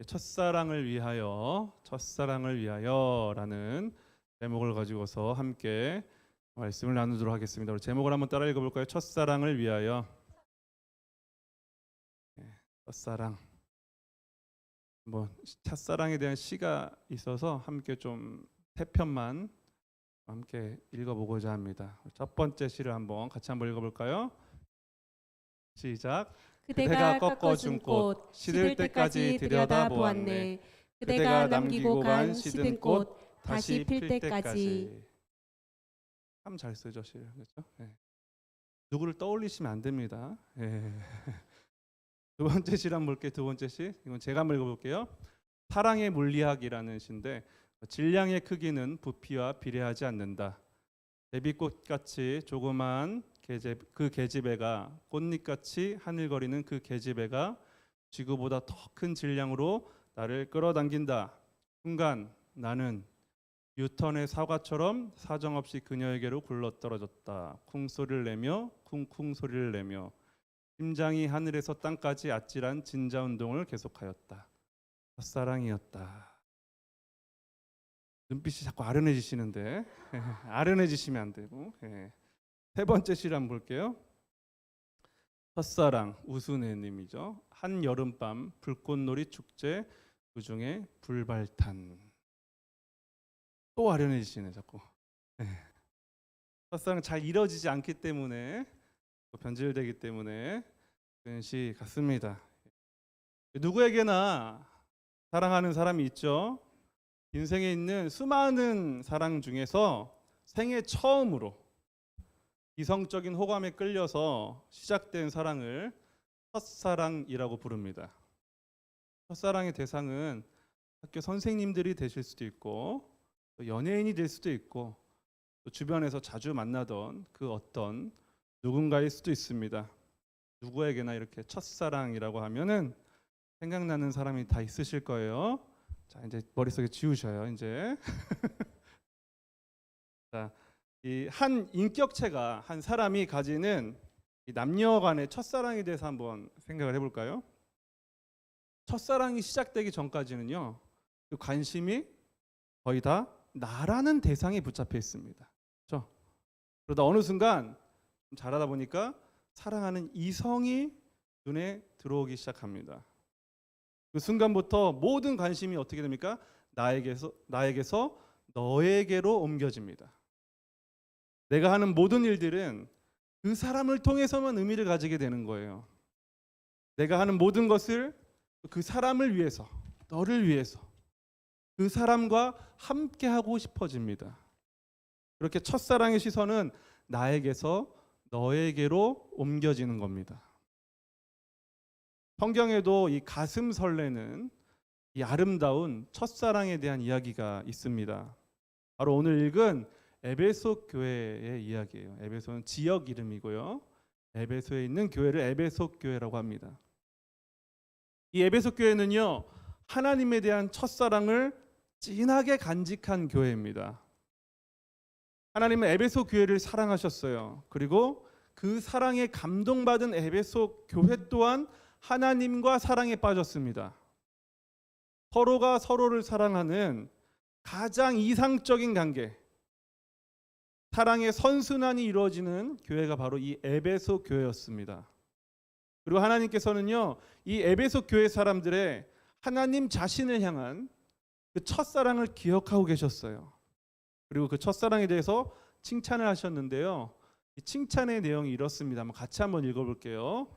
첫사랑을 위하여라는 제목을 가지고서 함께 말씀을 나누도록 하겠습니다. 우리 제목을 한번 따라 읽어볼까요? 첫사랑을 위하여. 첫사랑. 뭐 첫사랑에 대한 시가 있어서 함께 좀 세 편만 함께 읽어보고자 합니다. 첫 번째 시를 같이 한번 읽어볼까요? 시작. 그대가 꺾어준 꽃 시들 때까지 들여다보았네. 그대가 남기고 간 시든 꽃 다시 필 때까지. 참 잘 쓰죠, 시. 그렇죠? 네. 누구를 떠올리시면 안 됩니다. 네. 두 번째 시를 한번 볼게요. 두 번째 시. 이건 제가 한번 읽어볼게요. 사랑의 물리학이라는 시인데, 질량의 크기는 부피와 비례하지 않는다. 제비꽃같이 조그만 그 계집애가 꽃잎같이 하늘거리는 그 계집애가 지구보다 더 큰 질량으로 나를 끌어당긴다. 순간 나는 뉴턴의 사과처럼 사정없이 그녀에게로 굴러떨어졌다. 쿵 소리를 내며 쿵쿵 소리를 내며 심장이 하늘에서 땅까지 아찔한 진자운동을 계속하였다. 첫사랑이었다. 눈빛이 자꾸 아련해지시는데 아련해지시면 안 되고. 세 번째 시를 한번 볼게요. 첫사랑 우수네님이죠. 한 여름밤 불꽃놀이 축제 그중에 불발탄. 또 아련해지시네 자꾸. 첫사랑 잘 이뤄지지 않기 때문에, 변질되기 때문에 그런 시 같습니다. 누구에게나 사랑하는 사람이 있죠. 인생에 있는 수많은 사랑 중에서 생애 처음으로 이성적인 호감에 끌려서 시작된 사랑을 첫사랑이라고 부릅니다. 첫사랑의 대상은 학교 선생님들이 되실 수도 있고, 또 연예인이 될 수도 있고, 또 주변에서 자주 만나던 그 어떤 누군가일 수도 있습니다. 누구에게나 이렇게 첫사랑이라고 하면은 생각나는 사람이 다 있으실 거예요. 자, 이제 머릿속에 지우셔요. 이제 자, 이 한 인격체가, 한 사람이 가지는 이 남녀 간의 첫사랑에 대해서 한번 생각을 해볼까요? 첫사랑이 시작되기 전까지는요, 그 관심이 거의 다 나라는 대상에 붙잡혀 있습니다. 그렇죠? 그러다 어느 순간 좀 자라다 보니까 사랑하는 이성이 눈에 들어오기 시작합니다. 그 순간부터 모든 관심이 어떻게 됩니까? 나에게서 너에게로 옮겨집니다. 내가 하는 모든 일들은 그 사람을 통해서만 의미를 가지게 되는 거예요. 내가 하는 모든 것을 그 사람을 위해서, 너를 위해서, 그 사람과 함께 하고 싶어집니다. 그렇게 첫사랑의 시선은 나에게서 너에게로 옮겨지는 겁니다. 성경에도 이 가슴 설레는 이 아름다운 첫사랑에 대한 이야기가 있습니다. 바로 오늘 읽은 에베소 교회의 이야기예요. 에베소는 지역 이름이고요. 에베소에 있는 교회를 에베소 교회라고 합니다. 이 에베소 교회는요, 하나님에 대한 첫사랑을 진하게 간직한 교회입니다. 하나님은 에베소 교회를 사랑하셨어요. 그리고 그 사랑에 감동받은 에베소 교회 또한 하나님과 사랑에 빠졌습니다. 서로가 서로를 사랑하는 가장 이상적인 관계, 사랑의 선순환이 이루어지는 교회가 바로 이 에베소 교회였습니다. 그리고 하나님께서는요, 이 에베소 교회 사람들의 하나님 자신을 향한 그 첫사랑을 기억하고 계셨어요. 그리고 그 첫사랑에 대해서 칭찬을 하셨는데요, 이 칭찬의 내용이 이렇습니다. 같이 한번 읽어볼게요.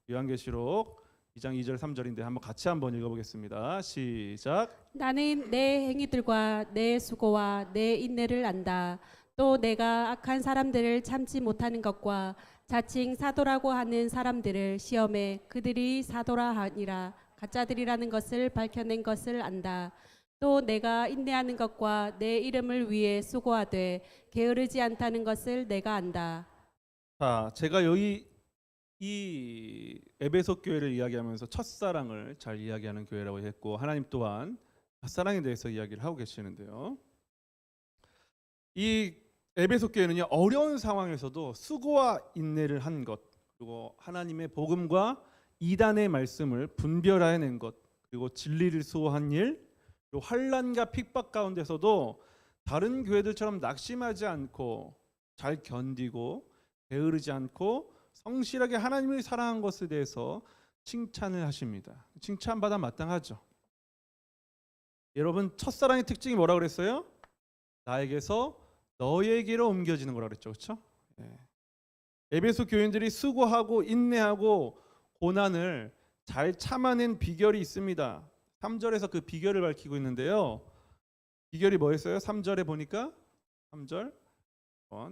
요한계시록 2장 2절 3절인데 한번 같이 한번 읽어보겠습니다. 시작. 나는 내 행위들과 내 수고와 내 인내를 안다. 또 내가 악한 사람들을 참지 못하는 것과 자칭 사도라고 하는 사람들을 시험해 그들이 사도라 하니라 가짜들이라는 것을 밝혀낸 것을 안다. 또 내가 인내하는 것과 내 이름을 위해 수고하되 게으르지 않다는 것을 내가 안다. 자, 제가 여기 이 에베소 교회를 이야기하면서 첫사랑을 잘 이야기하는 교회라고 했고, 하나님 또한 첫사랑에 대해서 이야기를 하고 계시는데요, 이 에베소 교회는요, 어려운 상황에서도 수고와 인내를 한 것, 그리고 하나님의 복음과 이단의 말씀을 분별해낸 것, 그리고 진리를 수호한 일, 그리고 환난과 핍박 가운데서도 다른 교회들처럼 낙심하지 않고 잘 견디고 게으르지 않고 성실하게 하나님을 사랑한 것에 대해서 칭찬을 하십니다. 칭찬받아 마땅하죠. 여러분, 첫사랑의 특징이 뭐라고 그랬어요? 나에게서 너에게로 옮겨지는 거라고 그랬죠. 그렇죠? 에베소 교인들이 수고하고 인내하고 고난을 잘 참아낸 비결이 있습니다. 3절에서 그 비결을 밝히고 있는데요. 비결이 뭐였어요? 3절에 보니까 3절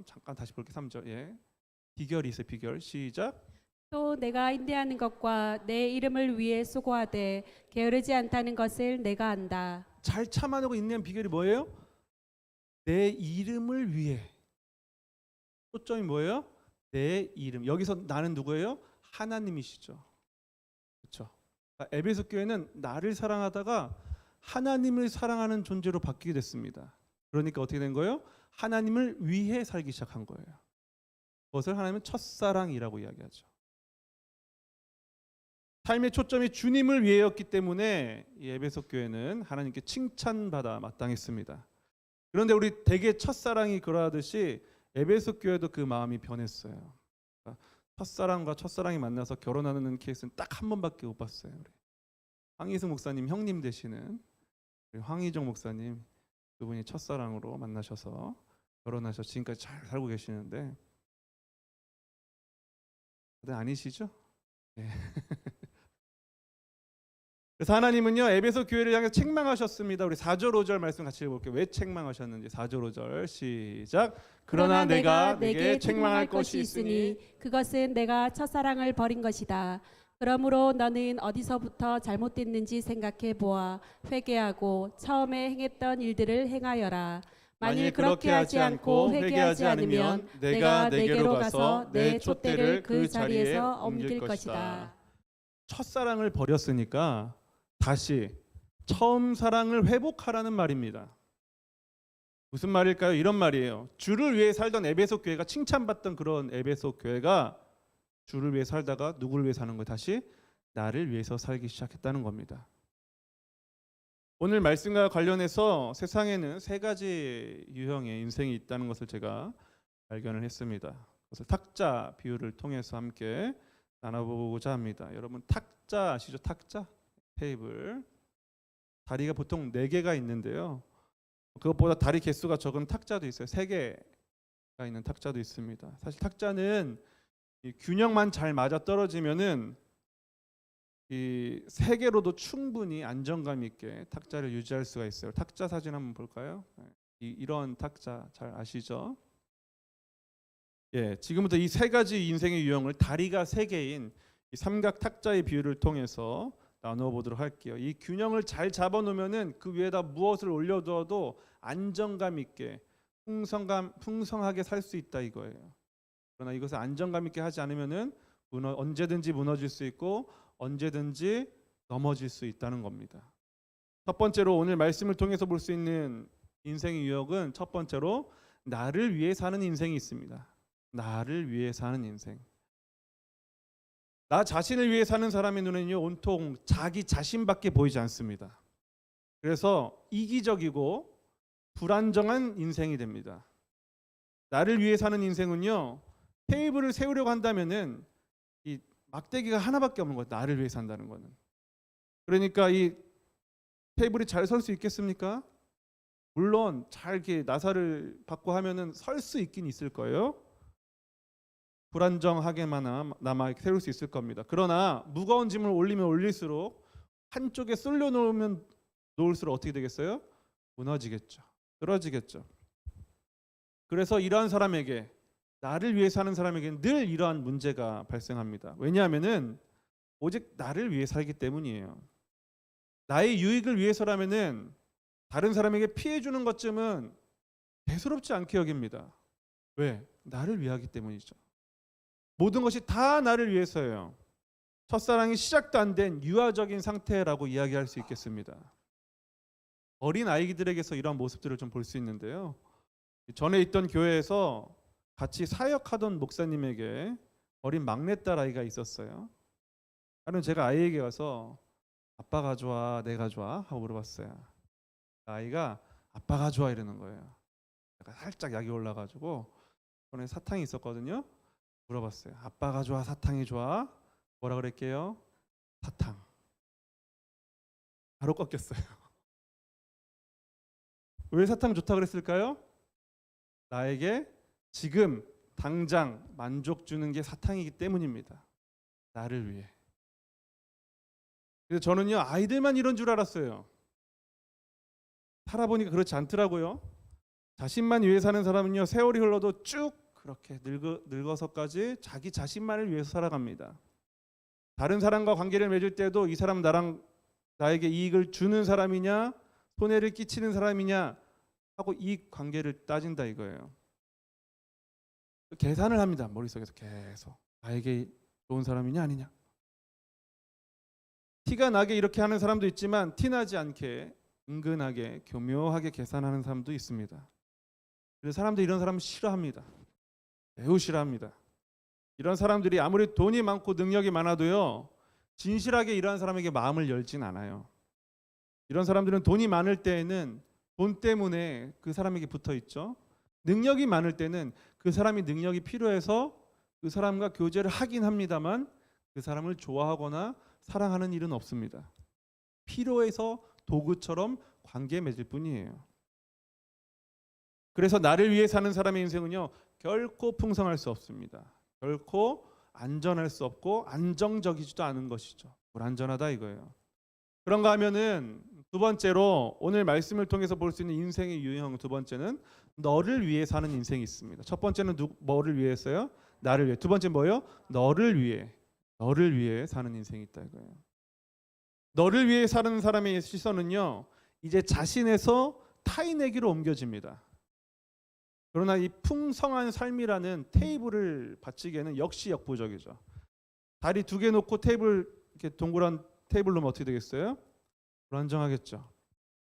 잠깐 다시 볼게요. 3절. 예. 비결이 있어요. 비결. 시작. 또 내가 인내하는 것과 내 이름을 위해 수고하되 게으르지 않다는 것을 내가 안다. 잘 참아내고 인내한 비결이 뭐예요? 내 이름을 위해. 초점이 뭐예요? 내 이름. 여기서 나는 누구예요? 하나님이시죠. 그렇죠? 에베소 교회는 나를 사랑하다가 하나님을 사랑하는 존재로 바뀌게 됐습니다. 그러니까 어떻게 된 거예요? 하나님을 위해 살기 시작한 거예요. 그것을 하나님은 첫사랑이라고 이야기하죠. 삶의 초점이 주님을 위해였기 때문에 이 에베소 교회는 하나님께 칭찬받아 마땅했습니다. 그런데 우리 대개 첫사랑이 그러하듯이 에베소 교회도 그 마음이 변했어요. 그러니까 첫사랑과 첫사랑이 만나서 결혼하는 케이스는 딱 한 번밖에 못 봤어요. 우리 황희승 목사님 형님 되시는 우리 황희종 목사님, 그분이 첫사랑으로 만나셔서 결혼하셔서 지금까지 잘 살고 계시는데 다들 아니시죠? 네. 그래서 하나님은요 에베소 교회를 향해 책망하셨습니다. 우리 4절 5절 말씀 같이 읽어볼게요. 왜 책망하셨는지 4절 5절 시작. 그러나 내가 내게 책망할 것이 있으니 그것은 내가 첫사랑을 버린 것이다. 그러므로 너는 어디서부터 잘못됐는지 생각해 보아 회개하고 처음에 행했던 일들을 행하여라. 만일 그렇게 하지 않고 회개하지 않으면 내가 내게로 가서 내 촛대를 그 자리에서 옮길 것이다. 첫사랑을 버렸으니까 다시 처음 사랑을 회복하라는 말입니다. 무슨 말일까요? 이런 말이에요. 주를 위해 살던 에베소 교회가 칭찬받던 그런 에베소 교회가 주를 위해 살다가 누구를 위해 사는 거예요? 다시 나를 위해서 살기 시작했다는 겁니다. 오늘 말씀과 관련해서 세상에는 세 가지 유형의 인생이 있다는 것을 제가 발견을 했습니다. 그것을 탁자 비유를 통해서 함께 나눠보고자 합니다. 여러분 탁자 아시죠? 탁자? 테이블. 다리가 보통 4개가 있는데요. 그것보다 다리 개수가 적은 탁자도 있어요. 3개가 있는 탁자도 있습니다. 사실 탁자는 이 균형만 잘 맞아 떨어지면은 이 3개로도 충분히 안정감 있게 탁자를 유지할 수가 있어요. 탁자 사진 한번 볼까요? 이런 탁자 잘 아시죠? 예, 지금부터 이 3가지 인생의 유형을 다리가 3개인 이 삼각 탁자의 비유를 통해서 나누어 보도록 할게요. 이 균형을 잘 잡아놓으면은 그 위에다 무엇을 올려두어도 안정감 있게 풍성하게 살 수 있다 이거예요. 그러나 이것을 안정감 있게 하지 않으면은 언제든지 무너질 수 있고 언제든지 넘어질 수 있다는 겁니다. 첫 번째로 오늘 말씀을 통해서 볼 수 있는 인생의 유형은 첫 번째로 나를 위해 사는 인생이 있습니다. 나를 위해 사는 인생. 나 자신을 위해 사는 사람의 눈에는요 온통 자기 자신밖에 보이지 않습니다. 그래서 이기적이고 불안정한 인생이 됩니다. 나를 위해 사는 인생은요 테이블을 세우려고 한다면은 이 막대기가 하나밖에 없는 거예요. 나를 위해 산다는 거는. 그러니까 이 테이블이 잘 설 수 있겠습니까? 물론 잘 이렇게 나사를 받고 하면은 설 수 있긴 있을 거예요. 불안정하게만 남아 세울 수 있을 겁니다. 그러나 무거운 짐을 올리면 올릴수록 한쪽에 쏠려 놓으면 놓을수록 어떻게 되겠어요? 무너지겠죠. 떨어지겠죠. 그래서 이러한 사람에게 나를 위해 사는 사람에게는 늘 이러한 문제가 발생합니다. 왜냐하면은 오직 나를 위해 살기 때문이에요. 나의 유익을 위해서라면은 다른 사람에게 피해 주는 것쯤은 대수롭지 않게 여깁니다. 왜? 나를 위하기 때문이죠. 모든 것이 다 나를 위해서예요. 첫사랑이 시작도 안 된 유아적인 상태라고 이야기할 수 있겠습니다. 어린 아이들에게서 이런 모습들을 좀 볼 수 있는데요. 전에 있던 교회에서 같이 사역하던 목사님에게 어린 막내딸 아이가 있었어요. 하루는 제가 아이에게 가서 아빠가 좋아, 내가 좋아? 하고 물어봤어요. 아이가 아빠가 좋아 이러는 거예요. 약간 살짝 약이 올라가지고 손에 사탕이 있었거든요. 물어봤어요. 아빠가 좋아, 사탕이 좋아? 뭐라 그랬게요? 사탕. 바로 꺾였어요. 왜 사탕 좋다 그랬을까요? 나에게 지금 당장 만족 주는 게 사탕이기 때문입니다. 나를 위해. 그래서 저는요, 아이들만 이런 줄 알았어요. 살아보니까 그렇지 않더라고요. 자신만 위해 사는 사람은요, 세월이 흘러도 쭉 그렇게 늙어서까지 자기 자신만을 위해서 살아갑니다. 다른 사람과 관계를 맺을 때도 이 사람 나에게 이익을 주는 사람이냐, 손해를 끼치는 사람이냐 하고 이 관계를 따진다 이거예요. 계산을 합니다. 머릿속에서 계속. 나에게 좋은 사람이냐 아니냐. 티가 나게 이렇게 하는 사람도 있지만 티나지 않게 은근하게 교묘하게 계산하는 사람도 있습니다. 그래서 사람들이 이런 사람을 싫어합니다. 매우 싫어합니다. 이런 사람들이 아무리 돈이 많고 능력이 많아도요, 진실하게 이러한 사람에게 마음을 열진 않아요. 이런 사람들은 돈이 많을 때에는 돈 때문에 그 사람에게 붙어 있죠. 능력이 많을 때는 그 사람이 능력이 필요해서 그 사람과 교제를 하긴 합니다만 그 사람을 좋아하거나 사랑하는 일은 없습니다. 필요해서 도구처럼 관계 맺을 뿐이에요. 그래서 나를 위해 사는 사람의 인생은요, 결코 풍성할 수 없습니다. 결코 안전할 수 없고 안정적이지도 않은 것이죠. 불안전하다 이거예요. 그런가 하면은 두 번째로 오늘 말씀을 통해서 볼 수 있는 인생의 유형 두 번째는 너를 위해 사는 인생이 있습니다. 첫 번째는 뭐를 위해 했어요? 나를 위해. 두 번째 뭐예요? 너를 위해 사는 인생이 있다 이거예요. 너를 위해 사는 사람의 시선은요, 이제 자신에서 타인에게로 옮겨집니다. 그러나 이 풍성한 삶이라는 테이블을 받치기에는 역시 역부족이죠. 다리 두 개 놓고 테이블 이렇게 동그란 테이블 놓으면 어떻게 되겠어요? 불안정하겠죠.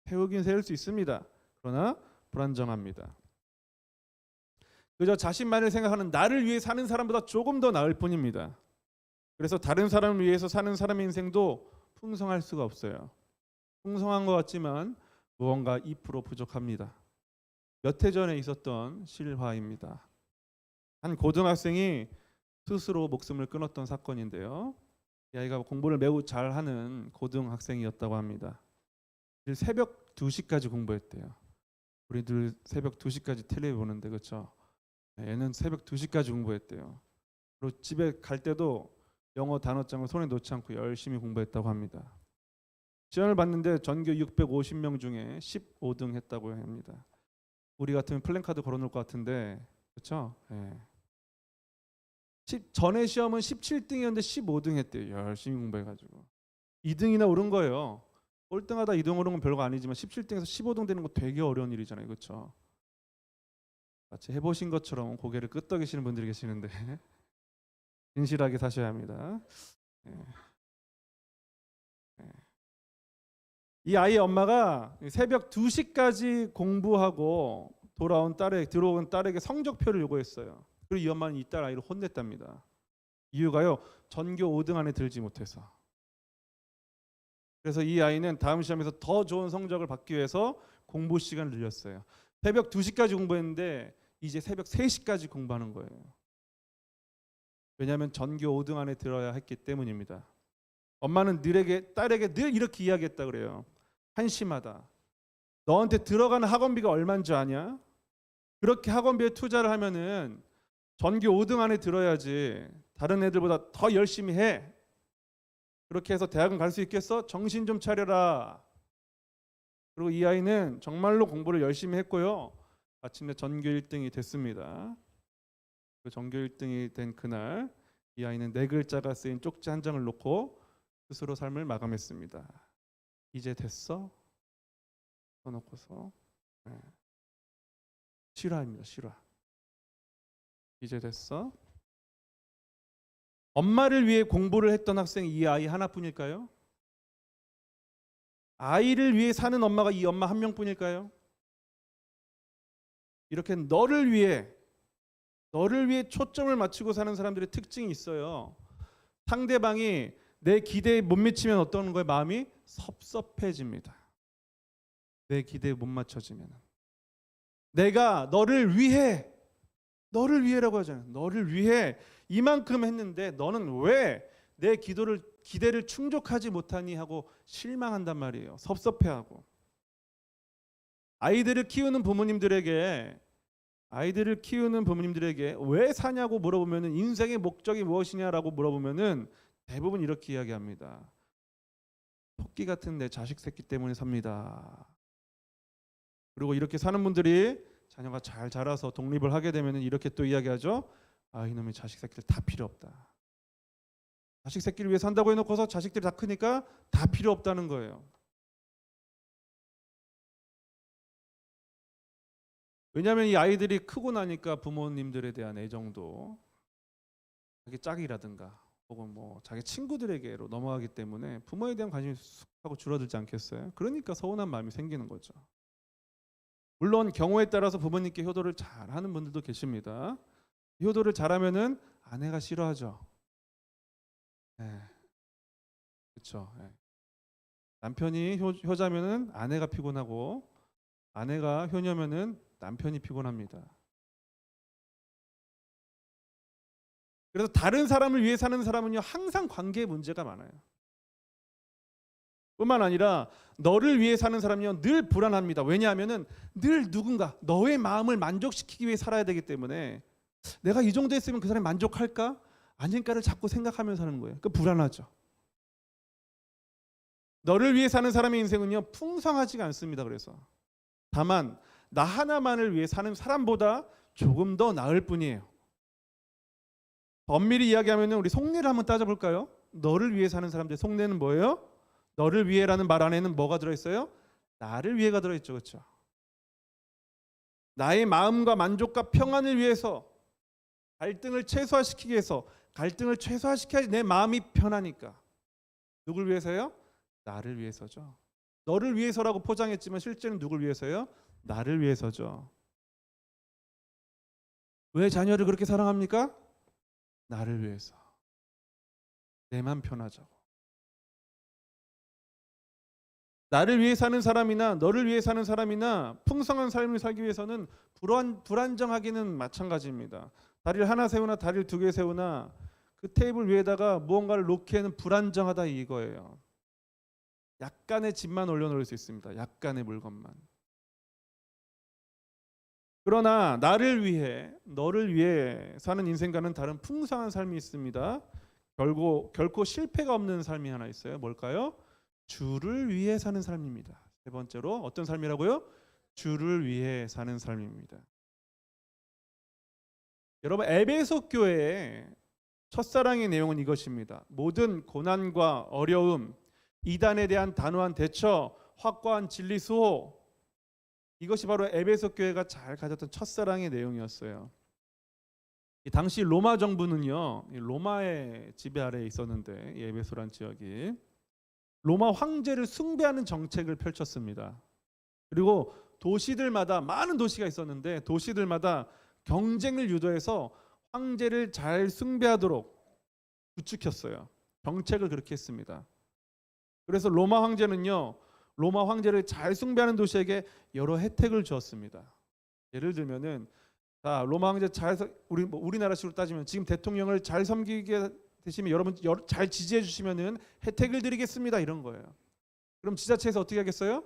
세우긴 세울 수 있습니다. 그러나 불안정합니다. 그저 자신만을 생각하는 나를 위해 사는 사람보다 조금 더 나을 뿐입니다. 그래서 다른 사람을 위해서 사는 사람의 인생도 풍성할 수가 없어요. 풍성한 것 같지만 무언가 2% 부족합니다. 몇 해 전에 있었던 실화입니다. 한 고등학생이 스스로 목숨을 끊었던 사건인데요. 이 아이가 공부를 매우 잘하는 고등학생이었다고 합니다. 새벽 2시까지 공부했대요. 우리들 새벽 2시까지 텔레비 보는데 그렇죠? 얘는 새벽 2시까지 공부했대요. 그리고 집에 갈 때도 영어 단어장을 손에 놓지 않고 열심히 공부했다고 합니다. 시험을 봤는데 전교 650명 중에 15등 했다고 합니다. 우리 같으면 플랜카드 걸어놓을 것 같은데 그렇죠? 네. 전에 시험은 17등이었는데 15등 했대요. 열심히 공부해가지고 2등이나 오른 거예요. 꼴등하다 2등 오른 건 별거 아니지만 17등에서 15등 되는 거 되게 어려운 일이잖아요. 그렇죠? 마치 해보신 것처럼 고개를 끄덕이시는 분들이 계시는데 진실하게 사셔야 합니다. 네. 네. 이 아이의 엄마가 새벽 2시까지 공부하고 들어온 딸에게 성적표를 요구했어요. 그리고 이 엄마는 이 딸 아이를 혼냈답니다. 이유가요, 전교 5등 안에 들지 못해서. 그래서 이 아이는 다음 시험에서 더 좋은 성적을 받기 위해서 공부 시간을 늘렸어요. 새벽 2시까지 공부했는데 이제 새벽 3시까지 공부하는 거예요. 왜냐하면 전교 5등 안에 들어야 했기 때문입니다. 엄마는 딸에게 늘 이렇게 이야기했다 그래요. 한심하다. 너한테 들어가는 학원비가 얼마인 줄 아냐? 그렇게 학원비에 투자를 하면은 전교 5등 안에 들어야지. 다른 애들보다 더 열심히 해. 그렇게 해서 대학은 갈 수 있겠어? 정신 좀 차려라. 그리고 이 아이는 정말로 공부를 열심히 했고요. 마침내 전교 1등이 됐습니다. 그 전교 1등이 된 그날 이 아이는 4글자가 쓰인 쪽지 한 장을 놓고 스스로 삶을 마감했습니다. 이제 됐어? 써놓고서 실화입니다. 실화. 이제 됐어? 엄마를 위해 공부를 했던 학생이 이 아이 하나뿐일까요? 아이를 위해 사는 엄마가 이 엄마 한 명뿐일까요? 이렇게 너를 위해 초점을 맞추고 사는 사람들의 특징이 있어요. 상대방이 내 기대에 못 미치면 어떤 거예요? 마음이 섭섭해집니다. 내 기대에 못 맞춰지면. 내가 너를 위해라고 하잖아요. 너를 위해 이만큼 했는데 너는 왜 내 기대를 충족하지 못하니 하고 실망한단 말이에요. 섭섭해하고. 아이들을 키우는 부모님들에게 왜 사냐고 물어보면은 인생의 목적이 무엇이냐라고 물어보면은 대부분 이렇게 이야기합니다. 토끼 같은 내 자식 새끼 때문에 삽니다. 그리고 이렇게 사는 분들이 자녀가 잘 자라서 독립을 하게 되면은 이렇게 또 이야기하죠. 아, 이놈의 자식 새끼들 다 필요 없다. 자식 새끼를 위해 산다고 해놓고서 자식들이 다 크니까 다 필요 없다는 거예요. 왜냐하면 이 아이들이 크고 나니까 부모님들에 대한 애정도 자기 짝이라든가 혹은 뭐 자기 친구들에게로 넘어가기 때문에 부모에 대한 관심이 쑥 하고 줄어들지 않겠어요? 그러니까 서운한 마음이 생기는 거죠. 물론 경우에 따라서 부모님께 효도를 잘하는 분들도 계십니다. 효도를 잘하면은 아내가 싫어하죠. 그렇죠. 남편이 효자면은 아내가 피곤하고 아내가 효녀면은 남편이 피곤합니다. 그래서 다른 사람을 위해 사는 사람은요 항상 관계에 문제가 많아요. 뿐만 아니라 너를 위해 사는 사람은요 늘 불안합니다. 왜냐하면은 늘 누군가 너의 마음을 만족시키기 위해 살아야 되기 때문에 내가 이 정도 했으면 그 사람이 만족할까? 아닐까를 자꾸 생각하면서 사는 거예요. 그 불안하죠. 너를 위해 사는 사람의 인생은요 풍성하지가 않습니다. 그래서 다만 나 하나만을 위해 사는 사람보다 조금 더 나을 뿐이에요. 엄밀히 이야기하면 우리 속내를 한번 따져볼까요? 너를 위해 사는 사람들의 속내는 뭐예요? 너를 위해라는 말 안에는 뭐가 들어있어요? 나를 위해가 들어있죠. 그렇죠? 나의 마음과 만족과 평안을 위해서 갈등을 최소화시키기 위해서 갈등을 최소화시켜야지 내 마음이 편하니까. 누굴 위해서요? 나를 위해서죠. 너를 위해서라고 포장했지만 실제는 누굴 위해서요? 나를 위해서죠. 왜 자녀를 그렇게 사랑합니까? 나를 위해서. 내 맘 편하자고. 나를 위해 사는 사람이나 너를 위해 사는 사람이나 풍성한 삶을 살기 위해서는 불안정하기는 마찬가지입니다. 다리를 하나 세우나 다리를 두 개 세우나 그 테이블 위에다가 무언가를 놓기에는 불안정하다 이거예요. 약간의 짐만 올려놓을 수 있습니다. 약간의 물건만. 그러나 나를 위해 너를 위해 사는 인생과는 다른 풍성한 삶이 있습니다. 결코 실패가 없는 삶이 하나 있어요. 뭘까요? 주를 위해 사는 삶입니다. 세 번째로 어떤 삶이라고요? 주를 위해 사는 삶입니다. 여러분 에베소 교회의 첫사랑의 내용은 이것입니다. 모든 고난과 어려움, 이단에 대한 단호한 대처, 확고한 진리 수호, 이것이 바로 에베소 교회가 잘 가졌던 첫사랑의 내용이었어요. 이 당시 로마 정부는요, 로마의 지배 아래에 있었는데 이 에베소란 지역이 로마 황제를 숭배하는 정책을 펼쳤습니다. 그리고 도시들마다 많은 도시가 있었는데 도시들마다 경쟁을 유도해서 황제를 잘 숭배하도록 부추겼어요. 정책을 그렇게 했습니다. 그래서 로마 황제는요, 로마 황제를 잘 숭배하는 도시에게 여러 혜택을 주었습니다. 예를 들면은 자, 로마 황제 우리나라식으로 따지면 지금 대통령을 잘 섬기게 되시면 여러분 잘 지지해 주시면은 혜택을 드리겠습니다. 이런 거예요. 그럼 지자체에서 어떻게 하겠어요?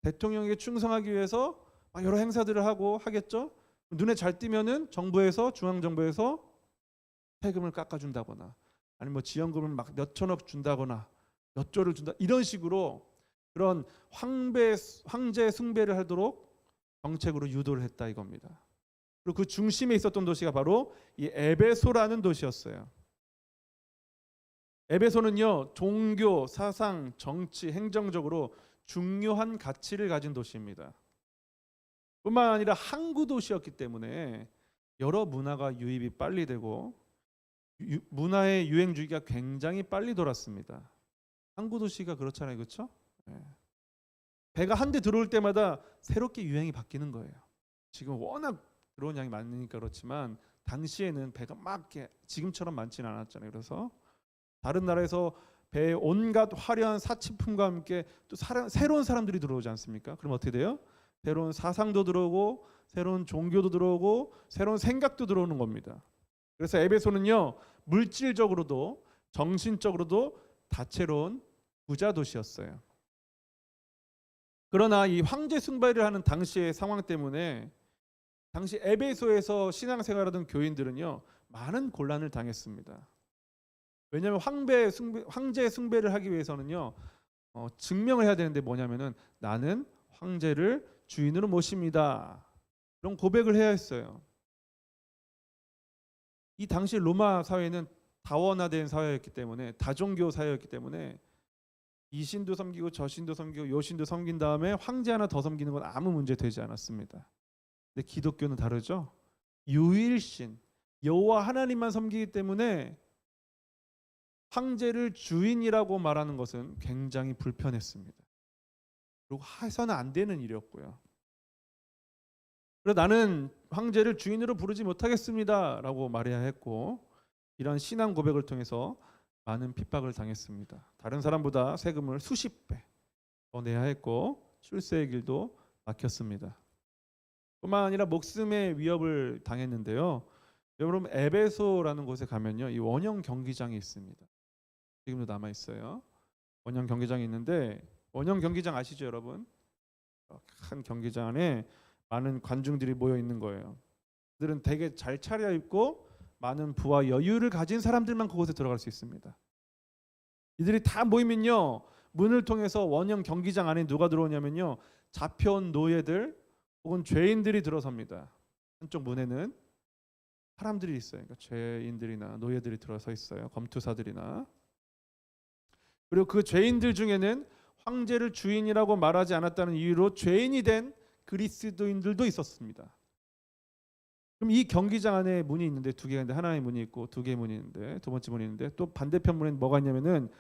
대통령에게 충성하기 위해서 여러 행사들을 하고 하겠죠. 눈에 잘 띄면은 정부에서 중앙정부에서 세금을 깎아준다거나 아니면 뭐 지원금을 막 몇 천억 준다거나 몇 조를 준다 이런 식으로 그런 황제 숭배를 하도록 정책으로 유도를 했다 이겁니다. 그리고 그 중심에 있었던 도시가 바로 이 에베소라는 도시였어요. 에베소는요 종교, 사상, 정치, 행정적으로 중요한 가치를 가진 도시입니다. 뿐만 아니라 항구 도시였기 때문에 여러 문화가 유입이 빨리 되고 문화의 유행주기가 굉장히 빨리 돌았습니다. 항구 도시가 그렇잖아요, 그렇죠? 배가 한 대 들어올 때마다 새롭게 유행이 바뀌는 거예요. 지금 워낙 들어온 양이 많으니까 그렇지만 당시에는 배가 막 지금처럼 많지는 않았잖아요. 그래서 다른 나라에서 배에 온갖 화려한 사치품과 함께 또 새로운 사람들이 들어오지 않습니까? 그럼 어떻게 돼요? 새로운 사상도 들어오고 새로운 종교도 들어오고 새로운 생각도 들어오는 겁니다. 그래서 에베소는요, 물질적으로도 정신적으로도 다채로운 부자 도시였어요. 그러나 이 황제 숭배를 하는 당시의 상황 때문에 당시 에베소에서 신앙생활하던 교인들은요, 많은 곤란을 당했습니다. 왜냐하면 황제 숭배를 하기 위해서는요, 증명을 해야 되는데 뭐냐면은 나는 황제를 주인으로 모십니다. 그런 고백을 해야 했어요. 이 당시 로마 사회는 다원화된 사회였기 때문에, 다종교 사회였기 때문에 이 신도 섬기고 저 신도 섬기고 요 신도 섬긴 다음에 황제 하나 더 섬기는 건 아무 문제 되지 않았습니다. 근데 기독교는 다르죠. 유일신 여호와 하나님만 섬기기 때문에 황제를 주인이라고 말하는 것은 굉장히 불편했습니다. 그리고 해서는 안 되는 일이었고요. 그래서 나는 황제를 주인으로 부르지 못하겠습니다 라고 말해야 했고, 이런 신앙 고백을 통해서 많은 핍박을 당했습니다. 다른 사람보다 세금을 수십 배 더 내야 했고 출세의 길도 막혔습니다. 뿐만 아니라 목숨의 위협을 당했는데요. 여러분, 에베소라는 곳에 가면요, 이 원형 경기장이 있습니다. 지금도 남아 있어요. 원형 경기장이 있는데, 원형 경기장 아시죠, 여러분? 큰 경기장 안에 많은 관중들이 모여 있는 거예요. 그들은 되게 잘 차려입고 많은 부와 여유를 가진 사람들만 그곳에 들어갈 수 있습니다. 이들이 다 모이면요, 문을 통해서 원형 경기장 안에 누가 들어오냐면요, 잡혀온 노예들 혹은 죄인들이 들어섭니다. 한쪽 문에는 사람들이 있어요. 그러니까 죄인들이나 노예들이 들어서 있어요. 검투사들이나. 그리고 그 죄인들 중에는 황제를 주인이라고 말하지 않았다는 이유로 죄인이 된 그리스도인들도 있었습니다. 그럼 이 경기장 안에 문이 있는데 두 개가 있는데, 하나의 문이 있고 두 개의 문이 있는데, 두 번째 문이 있는데, 또 반대편 문에는 뭐가 있냐면은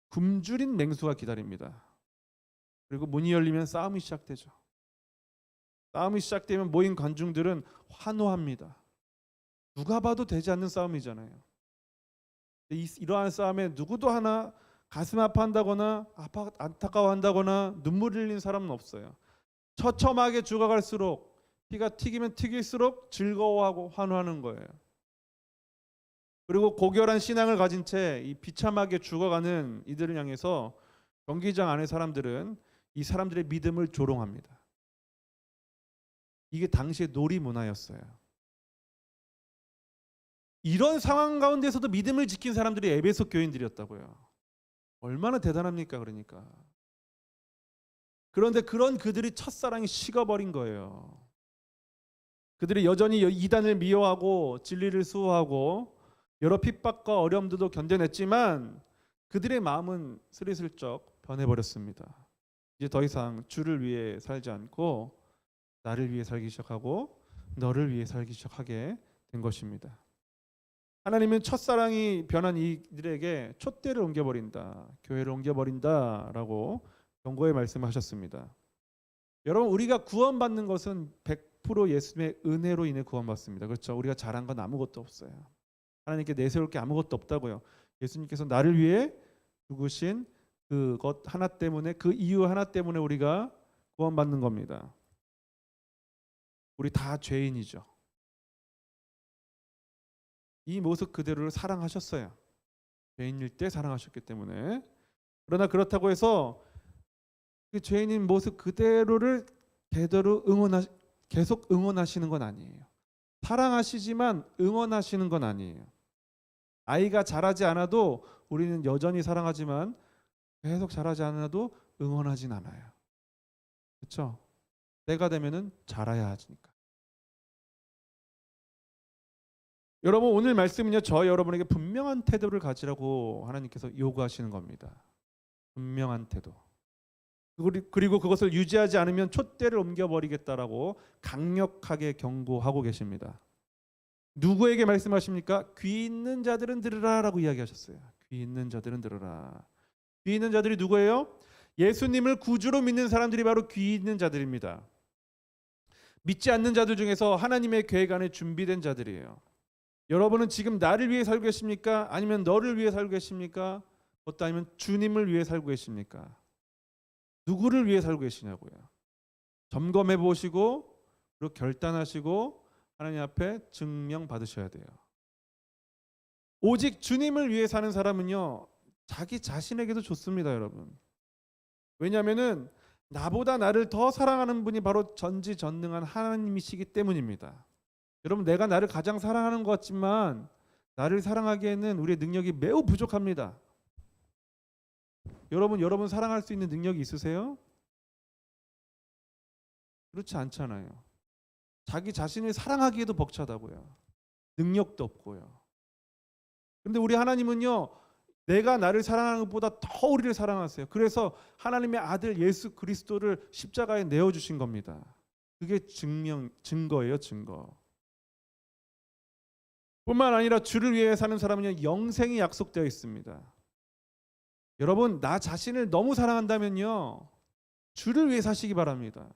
굶주린 맹수가 기다립니다. 그리고 문이 열리면 싸움이 시작되죠. 싸움이 시작되면 모인 관중들은 환호합니다. 누가 봐도 되지 않는 싸움이잖아요. 이러한 싸움에 누구도 하나 가슴 아파한다거나 안타까워한다거나 눈물 흘리는 사람은 없어요. 처참하게 죽어갈수록, 피가 튀기면 튀길수록 즐거워하고 환호하는 거예요. 그리고 고결한 신앙을 가진 채 이 비참하게 죽어가는 이들을 향해서 경기장 안의 사람들은 이 사람들의 믿음을 조롱합니다. 이게 당시의 놀이 문화였어요. 이런 상황 가운데서도 믿음을 지킨 사람들이 에베소 교인들이었다고요. 얼마나 대단합니까? 그러니까. 그런데 그런 그들이 첫사랑이 식어버린 거예요. 그들이 여전히 이단을 미워하고 진리를 수호하고 여러 핍박과 어려움들도 견뎌냈지만 그들의 마음은 스리슬쩍 변해버렸습니다. 이제 더 이상 주를 위해 살지 않고 나를 위해 살기 시작하고 너를 위해 살기 시작하게 된 것입니다. 하나님은 첫사랑이 변한 이들에게 촛대를 옮겨버린다, 교회를 옮겨버린다라고 경고의 말씀하셨습니다. 여러분, 우리가 구원받는 것은 100% 예수님의 은혜로 인해 구원받습니다. 그렇죠? 우리가 잘한 건 아무것도 없어요. 하나님께 내세울 게 아무것도 없다고요. 예수님께서 나를 위해 죽으신 그것 하나 때문에, 그 이유 하나 때문에 우리가 구원받는 겁니다. 우리 다 죄인이죠. 이 모습 그대로를 사랑하셨어요. 죄인일 때 사랑하셨기 때문에. 그러나 그렇다고 해서 그 죄인인 모습 그대로를 계속 응원하시는 건 아니에요. 사랑하시지만 응원하시는 건 아니에요. 아이가 잘하지 않아도 우리는 여전히 사랑하지만 계속 잘하지 않아도 응원하진 않아요. 그렇죠? 때가 되면은 잘해야 하니까. 여러분, 오늘 말씀은요, 저 여러분에게 분명한 태도를 가지라고 하나님께서 요구하시는 겁니다. 분명한 태도. 그리고 그것을 유지하지 않으면 촛대를 옮겨버리겠다라고 강력하게 경고하고 계십니다. 누구에게 말씀하십니까? 귀 있는 자들은 들으라라고 이야기하셨어요. 귀 있는 자들은 들으라. 귀 있는 자들이 누구예요? 예수님을 구주로 믿는 사람들이 바로 귀 있는 자들입니다. 믿지 않는 자들 중에서 하나님의 계획 안에 준비된 자들이에요. 여러분은 지금 나를 위해 살고 계십니까? 아니면 너를 위해 살고 계십니까? 그것도 아니면 주님을 위해 살고 계십니까? 누구를 위해 살고 계시냐고요. 점검해 보시고 그리고 결단하시고 하나님 앞에 증명 받으셔야 돼요. 오직 주님을 위해 사는 사람은요, 자기 자신에게도 좋습니다, 여러분. 왜냐하면은 나보다 나를 더 사랑하는 분이 바로 전지전능한 하나님이시기 때문입니다. 여러분, 내가 나를 가장 사랑하는 것 같지만 나를 사랑하기에는 우리의 능력이 매우 부족합니다. 여러분 사랑할 수 있는 능력이 있으세요? 그렇지 않잖아요. 자기 자신을 사랑하기에도 벅차다고요. 능력도 없고요. 근데 우리 하나님은요, 내가 나를 사랑하는 것보다 더 우리를 사랑하세요. 그래서 하나님의 아들 예수 그리스도를 십자가에 내어주신 겁니다. 그게 증거예요, 증거. 뿐만 아니라 주를 위해 사는 사람은요, 영생이 약속되어 있습니다. 여러분, 나 자신을 너무 사랑한다면요, 주를 위해 사시기 바랍니다.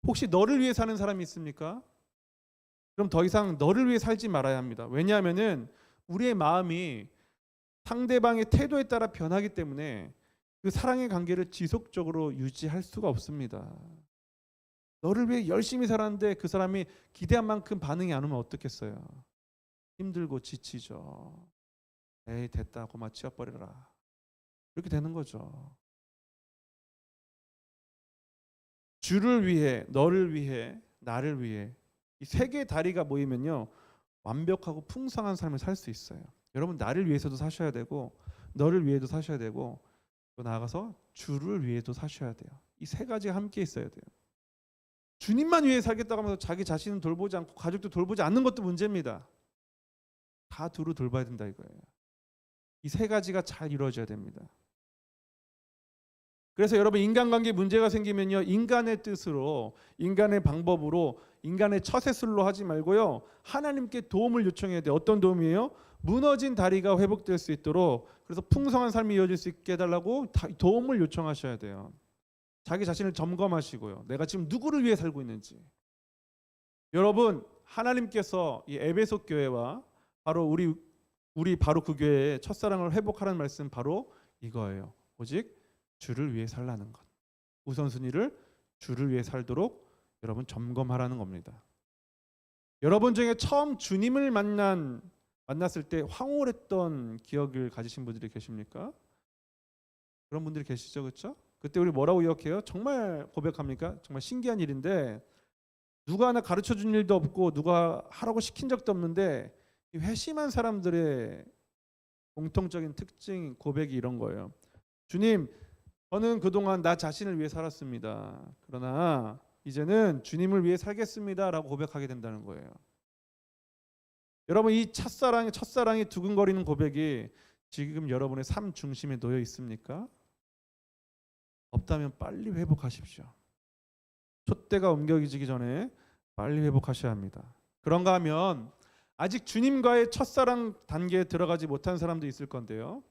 혹시 너를 위해 사는 사람이 있습니까? 그럼 더 이상 너를 위해 살지 말아야 합니다. 왜냐하면은 우리의 마음이 상대방의 태도에 따라 변하기 때문에 그 사랑의 관계를 지속적으로 유지할 수가 없습니다. 너를 위해 열심히 살았는데 그 사람이 기대한 만큼 반응이 안 오면 어떻겠어요? 힘들고 지치죠. 에이, 됐다, 고마 치워버려라. 이렇게 되는 거죠. 주를 위해, 너를 위해, 나를 위해 이 세 개의 다리가 모이면요, 완벽하고 풍성한 삶을 살 수 있어요. 여러분, 나를 위해서도 사셔야 되고 너를 위해도 사셔야 되고 또 나아가서 주를 위해도 사셔야 돼요. 이 세 가지가 함께 있어야 돼요. 주님만 위해 살겠다고 하면서 자기 자신은 돌보지 않고 가족도 돌보지 않는 것도 문제입니다. 다 두루 돌봐야 된다 이거예요. 이 세 가지가 잘 이루어져야 됩니다. 그래서 여러분, 인간관계에 문제가 생기면요, 인간의 뜻으로, 인간의 방법으로, 인간의 처세술로 하지 말고요, 하나님께 도움을 요청해야 돼요. 어떤 도움이에요? 무너진 다리가 회복될 수 있도록, 그래서 풍성한 삶이 이어질 수 있게 해달라고 도움을 요청하셔야 돼요. 자기 자신을 점검하시고요. 내가 지금 누구를 위해 살고 있는지. 여러분, 하나님께서 이 에베소 교회와 바로 우리 바로 그 교회의 첫사랑을 회복하라는 말씀 바로 이거예요. 오직 주를 위해 살라는 것. 우선순위를 주를 위해 살도록 여러분 점검하라는 겁니다. 여러분 중에 처음 주님을 만났을 때 황홀했던 기억을 가지신 분들이 계십니까? 그런 분들이 계시죠, 그렇죠? 그때 우리 뭐라고 기억해요? 정말 고백합니까? 정말 신기한 일인데 누가 하나 가르쳐 준 일도 없고 누가 하라고 시킨 적도 없는데 이 회심한 사람들의 공통적인 특징 고백이 이런 거예요. 주님, 저는 그동안 나 자신을 위해 살았습니다. 그러나 이제는 주님을 위해 살겠습니다 라고 고백하게 된다는 거예요. 여러분, 이 첫사랑이 두근거리는 고백이 지금 여러분의 삶 중심에 놓여 있습니까? 없다면 빨리 회복하십시오. 촛대가 옮겨지기 전에 빨리 회복하셔야 합니다. 그런가 하면 아직 주님과의 첫사랑 단계에 들어가지 못한 사람도 있을 건데요.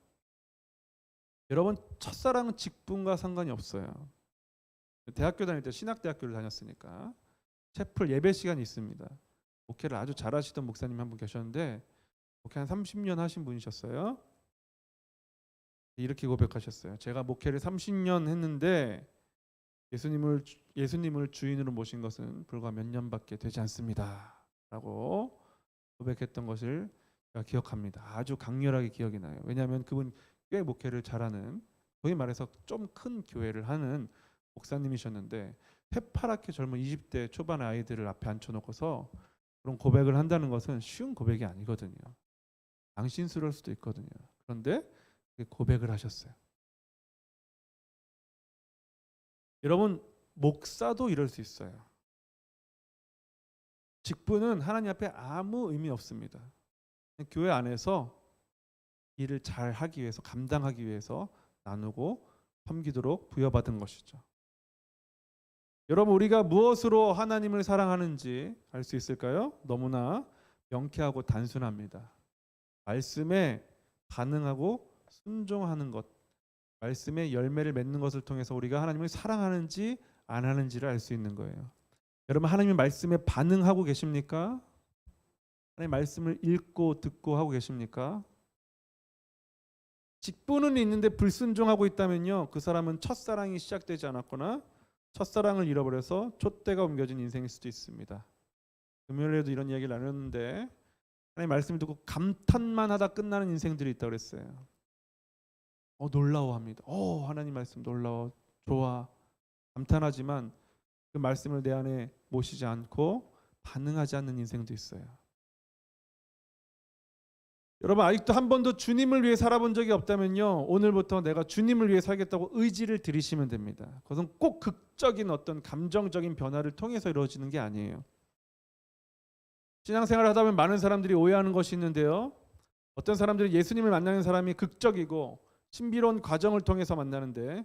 여러분, 첫사랑은 직분과 상관이 없어요. 대학교 다닐 때 신학대학교를 다녔으니까 채플 예배 시간이 있습니다. 목회를 아주 잘하시던 목사님 한 분 계셨는데 목회 한 30년 하신 분이셨어요. 이렇게 고백하셨어요. 제가 목회를 30년 했는데 예수님을 주인으로 모신 것은 불과 몇 년밖에 되지 않습니다 라고 고백했던 것을 제가 기억합니다. 아주 강렬하게 기억이 나요. 왜냐하면 그분 꽤 목회를 잘하는, 소위 말해서 좀 큰 교회를 하는 목사님이셨는데 해파랗게 젊은 20대 초반의 아이들을 앞에 앉혀놓고서 그런 고백을 한다는 것은 쉬운 고백이 아니거든요. 당신스러울 수도 있거든요. 그런데 고백을 하셨어요. 여러분, 목사도 이럴 수 있어요. 직분은 하나님 앞에 아무 의미 없습니다. 교회 안에서 일을 잘 하기 위해서, 감당하기 위해서 나누고 섬기도록 부여받은 것이죠. 여러분, 우리가 무엇으로 하나님을 사랑하는지 알 수 있을까요? 너무나 명쾌하고 단순합니다. 말씀에 반응하고 순종하는 것, 말씀의 열매를 맺는 것을 통해서 우리가 하나님을 사랑하는지 안 하는지를 알 수 있는 거예요. 여러분, 하나님의 말씀에 반응하고 계십니까? 하나님 말씀을 읽고 듣고 하고 계십니까? 직분은 있는데 불순종하고 있다면요, 그 사람은 첫사랑이 시작되지 않았거나 첫사랑을 잃어버려서 촛대가 옮겨진 인생일 수도 있습니다. 금요일에도 이런 이야기를 나눴는데 하나님 말씀을 듣고 감탄만 하다 끝나는 인생들이 있다고 그랬어요. 놀라워합니다. 하나님 말씀 놀라워, 좋아, 감탄하지만 그 말씀을 내 안에 모시지 않고 반응하지 않는 인생도 있어요. 여러분, 아직도 한 번도 주님을 위해 살아본 적이 없다면요, 오늘부터 내가 주님을 위해 살겠다고 의지를 들이시면 됩니다. 그것은 꼭 극적인 어떤 감정적인 변화를 통해서 이루어지는 게 아니에요. 신앙생활을 하다 보면 많은 사람들이 오해하는 것이 있는데요, 어떤 사람들이 예수님을 만나는 사람이 극적이고 신비로운 과정을 통해서 만나는데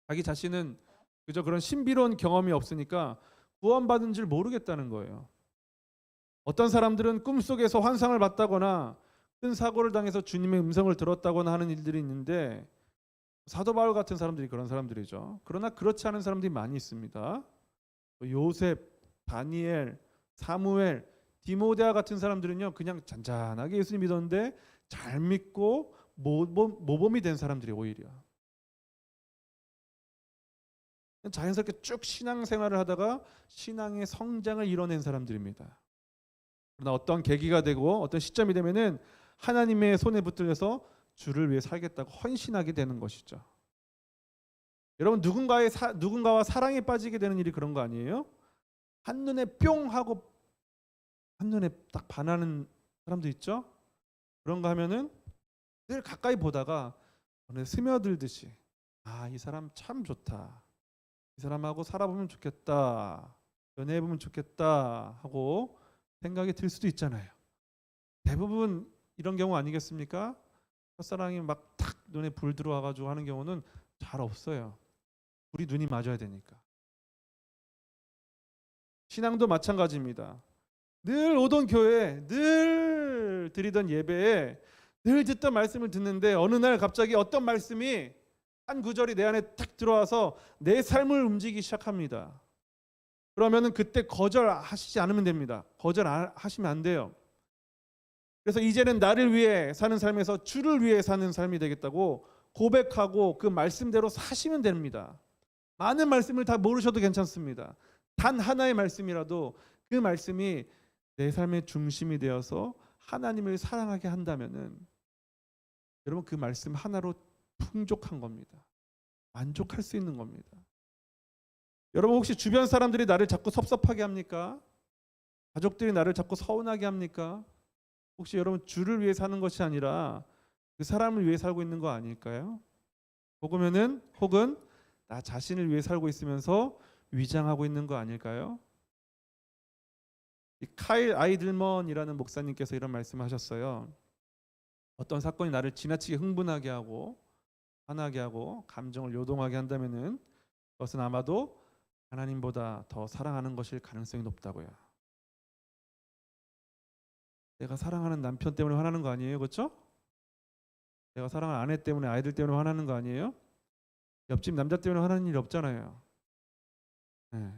자기 자신은 그저 그런 신비로운 경험이 없으니까 구원받은 줄 모르겠다는 거예요. 어떤 사람들은 꿈속에서 환상을 봤다거나 큰 사고를 당해서 주님의 음성을 들었다거나 하는 일들이 있는데, 사도 바울 같은 사람들이 그런 사람들이죠. 그러나 그렇지 않은 사람들이 많이 있습니다. 요셉, 다니엘, 사무엘, 디모데와 같은 사람들은요, 그냥 잔잔하게 예수님 믿었는데 잘 믿고 모범이 된 사람들이 오히려 자연스럽게 쭉 신앙생활을 하다가 신앙의 성장을 이뤄낸 사람들입니다. 그러나 어떤 계기가 되고 어떤 시점이 되면은 하나님의 손에 붙들려서 주를 위해 살겠다고 헌신하게 되는 것이죠. 여러분, 누군가와 사랑에 빠지게 되는 일이 그런 거 아니에요? 한눈에 뿅 하고 한눈에 딱 반하는 사람도 있죠. 그런가 하면은 늘 가까이 보다가 어느 스며들듯이, 이 사람 참 좋다, 이 사람하고 살아보면 좋겠다, 연애해보면 좋겠다 하고 생각이 들 수도 있잖아요. 대부분 이런 경우 아니겠습니까? 첫사랑이 막 탁 눈에 불 들어와가지고 하는 경우는 잘 없어요. 우리 눈이 맞아야 되니까. 신앙도 마찬가지입니다. 늘 오던 교회에, 늘 드리던 예배에, 늘 듣던 말씀을 듣는데 어느 날 갑자기 어떤 말씀이 한 구절이 내 안에 탁 들어와서 내 삶을 움직이기 시작합니다. 그러면은 그때 거절하시지 않으면 됩니다. 거절하시면 안 돼요. 그래서 이제는 나를 위해 사는 삶에서 주를 위해 사는 삶이 되겠다고 고백하고 그 말씀대로 사시면 됩니다. 많은 말씀을 다 모르셔도 괜찮습니다. 단 하나의 말씀이라도 그 말씀이 내 삶의 중심이 되어서 하나님을 사랑하게 한다면은 여러분, 그 말씀 하나로 풍족한 겁니다. 만족할 수 있는 겁니다. 여러분, 혹시 주변 사람들이 나를 자꾸 섭섭하게 합니까? 가족들이 나를 자꾸 서운하게 합니까? 혹시 여러분, 주를 위해 사는 것이 아니라 그 사람을 위해 살고 있는 거 아닐까요? 혹은 나 자신을 위해 살고 있으면서 위장하고 있는 거 아닐까요? 카일 아이들먼이라는 목사님께서 이런 말씀을 하셨어요. 어떤 사건이 나를 지나치게 흥분하게 하고 화나게 하고 감정을 요동하게 한다면은 그것은 아마도 하나님보다 더 사랑하는 것일 가능성이 높다고요. 내가 사랑하는 남편 때문에 화나는 거 아니에요, 그렇죠? 내가 사랑하는 아내 때문에, 아이들 때문에 화나는 거 아니에요? 옆집 남자 때문에 화나는 일 없잖아요. 네.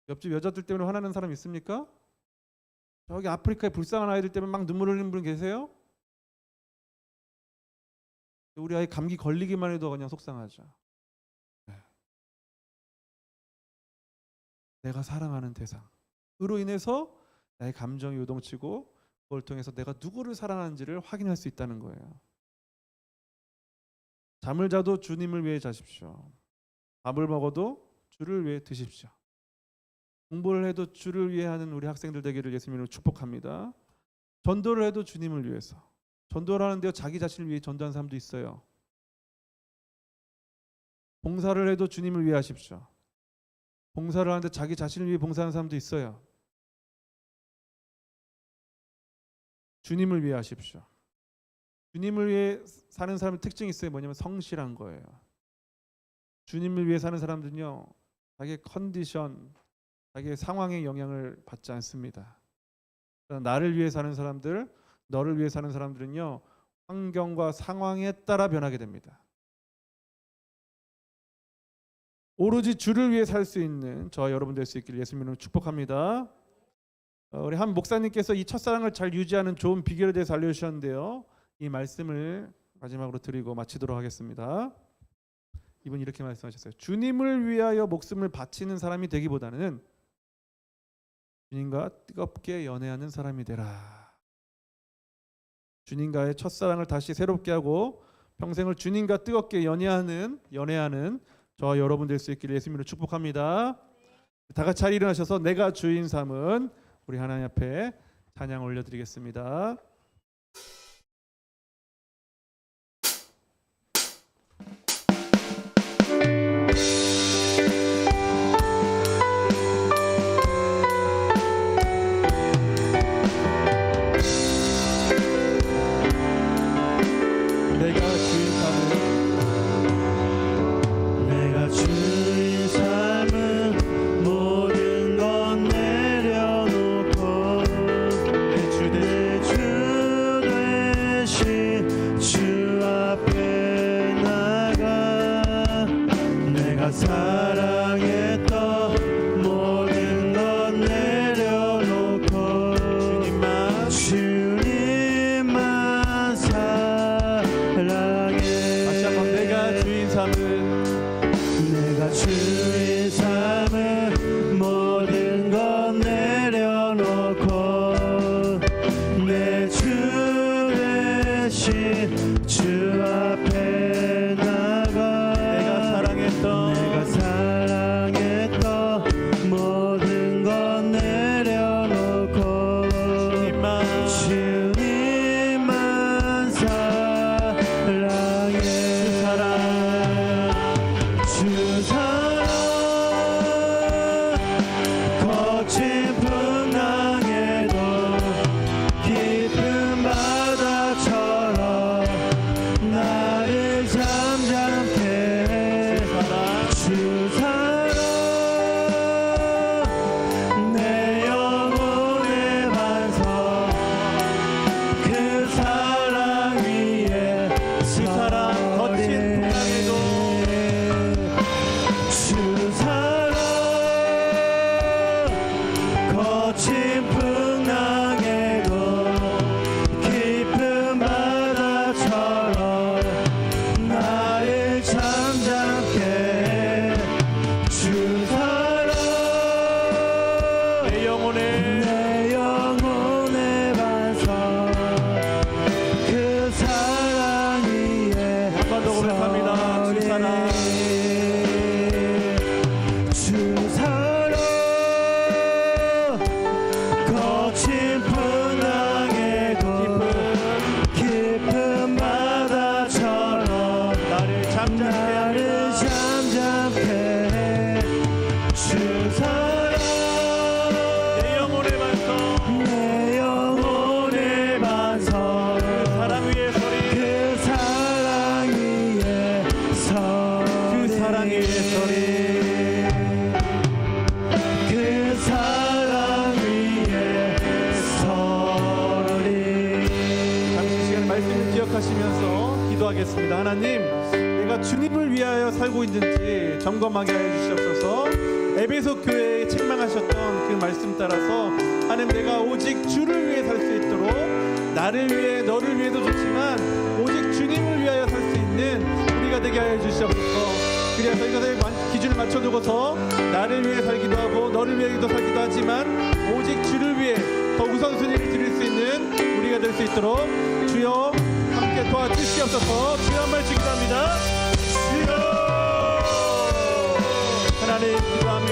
옆집 여자들 때문에 화나는 사람 있습니까? 저기 아프리카에 불쌍한 아이들 때문에 막 눈물 흘리는 분 계세요? 우리 아이 감기 걸리기만 해도 그냥 속상하죠. 네. 내가 사랑하는 대상으로 인해서 나의 감정이 요동치고 그걸 통해서 내가 누구를 사랑하는지를 확인할 수 있다는 거예요. 잠을 자도 주님을 위해 자십시오. 밥을 먹어도 주를 위해 드십시오. 공부를 해도 주를 위해 하는 우리 학생들 되기를 예수님으로 축복합니다. 전도를 해도 주님을 위해서. 전도를 하는데요, 자기 자신을 위해 전도하는 사람도 있어요. 봉사를 해도 주님을 위해 하십시오. 봉사를 하는데 자기 자신을 위해 봉사하는 사람도 있어요. 주님을 위해 하십시오. 주님을 위해 사는 사람의 특징이 있어요. 뭐냐면 성실한 거예요. 주님을 위해 사는 사람들은요, 자기의 컨디션, 자기의 상황의 영향을 받지 않습니다. 나를 위해 사는 사람들, 너를 위해 사는 사람들은요, 환경과 상황에 따라 변하게 됩니다. 오로지 주를 위해 살 수 있는 저와 여러분 될 수 있기를 예수님으로 축복합니다. 우리 한 목사님께서 이 첫사랑을 잘 유지하는 좋은 비결에 대해서 알려주셨는데요. 이 말씀을 마지막으로 드리고 마치도록 하겠습니다. 이분이 이렇게 말씀하셨어요. 주님을 위하여 목숨을 바치는 사람이 되기보다는 주님과 뜨겁게 연애하는 사람이 되라. 주님과의 첫사랑을 다시 새롭게 하고 평생을 주님과 뜨겁게 연애하는 저와 여러분 될 수 있기를 예수님으로 축복합니다. 다 같이 잘 일어나셔서 내가 주인 삼은 우리 하나님 앞에 찬양 올려드리겠습니다. 내가 주인 삼은 모든 것 내려놓고 내 주 대신 주 앞에 나가 내가 사랑했던 모든 것 내려놓고 주님만 사랑해. 다시 한번 내가 주인 삼은 내가 주인 삼은 모든 것 내려놓고 내 주 대신 주 앞에 나가 내가 사랑했던 모든 것 내려놓고 주님만 사랑해. 주 사랑 거친 풍랑에도 깊은 바다처럼 나를 잠잠케 해. 주 사랑 내 영혼의 반석 그 사랑 위에 거친 풍랑에도 주 사랑 거친 풍랑에도 깊은 바다처럼 나를 잠잠케 해. 주 사랑 내 영혼의 반석 그 사랑 위에 한 번 더 고백합니다. 주 사랑 주 사랑 거친 풍랑에도 깊은 바다처럼 나를 나를 잠잠케 해. 주 사랑 내 영혼의 반석 내 영혼의 반석 사랑 위에 서리 그 사랑 위에 서리 그 사랑 위에 서리 그 사랑 위에 서리. 잠시 시간 말씀을 기억하시면서 기도하겠습니다. 하나님, 내가 주님을 위하여 살고 있는지 점검하게 하여 주시옵소서. 에베소 교회에 책망하셨던 그 말씀 따라서 하나님, 내가 오직 주를 위해 살 수 있도록 나를 위해 너를 위해도 좋지만 오직 주님을 위하여 살 수 있는 우리가 되게 하여 주시옵소서. 그래서 이것에 기준을 맞춰두고서 나를 위해 살기도 하고 너를 위해도 살기도 하지만 오직 주를 위해 더 우선순위를 드릴 수 있는 우리가 될 수 있도록 주여 함께 도와주시옵소서. 주여 한 말씀 기도합니다. 주여 하나님 기도합니다.